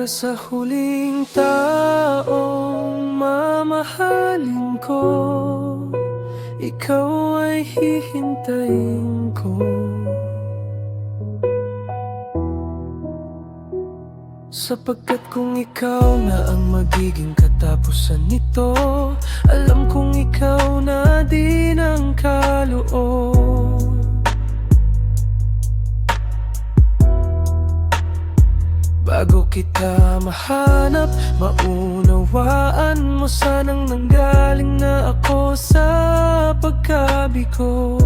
Para sa huling taong mamahalin ko, ikaw ay hihintayin ko. Sapagkat kung ikaw na ang magiging katapusan nito, alam kong ikaw na din ang kaloob. Bago kita mahanap, maunawaan mo sanang nanggaling na ako sa pagkabigo.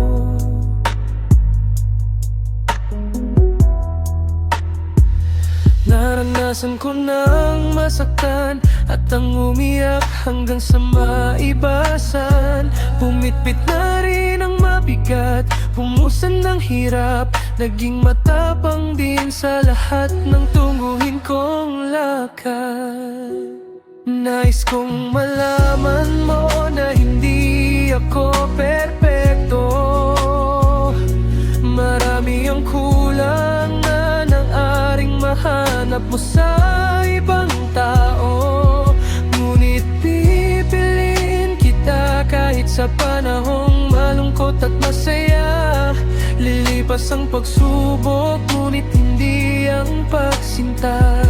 Naranasan ko nang masaktan at ang umiyak hanggang sa maibasan. Pumitpit na rin ang mabigat, pumusan ng hirap, naging matapang din sa lahat ng tungguhin kong lakad. Nais kong malaman mo na hindi ako perpekto. Marami ang kulang na nang-aring mahanap mo sa ibang tao. Ngunit pipiliin kita kahit sa panahong malungkot at masaya. Lilipas ang pagsubok, ngunit hindi ang pagsinta.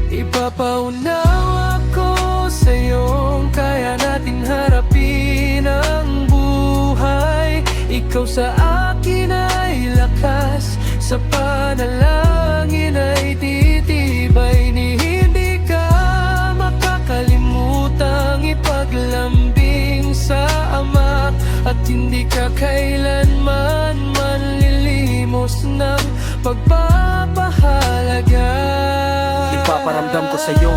Ipapaunawa ko sa'yong kaya natin harapin ang buhay. Ikaw sa akin ay lakas, sa panalangin ay titibay. Ni hindi ka makakalimutang ipaglambing sa Ama, at hindi ka kailanman manlilimos ng pagpapahalaga. Ipaparamdam ko sa'yo,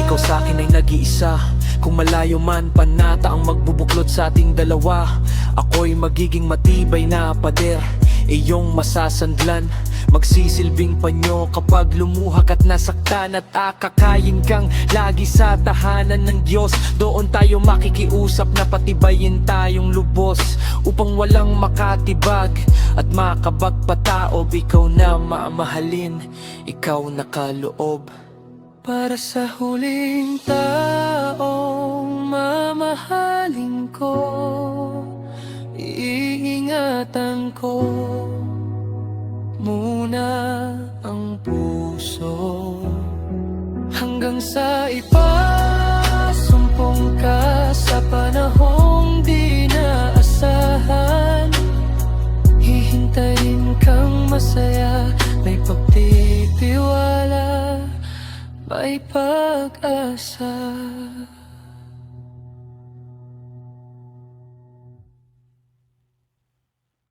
ikaw sa'kin ay nag-iisa. Kung malayo man panata ang magbubuklod sa ating dalawa, ako'y magiging matibay na pader, iyong masasandlan. Magsisilbing panyo kapag lumuhak at nasaktan, at akakayin kang lagi sa tahanan ng Diyos. Doon tayo makikiusap na patibayin tayong lubos, upang walang makatibag at makabagpataob. Ikaw na mamahalin, ikaw nakaloob. Para sa huling taong mamahalin ko, iingatan ko muna ang puso, hanggang sa ipasumpong ka sa panahong di naasahan. Hihintayin kang masaya, may pagtitiwala, may pag-asa.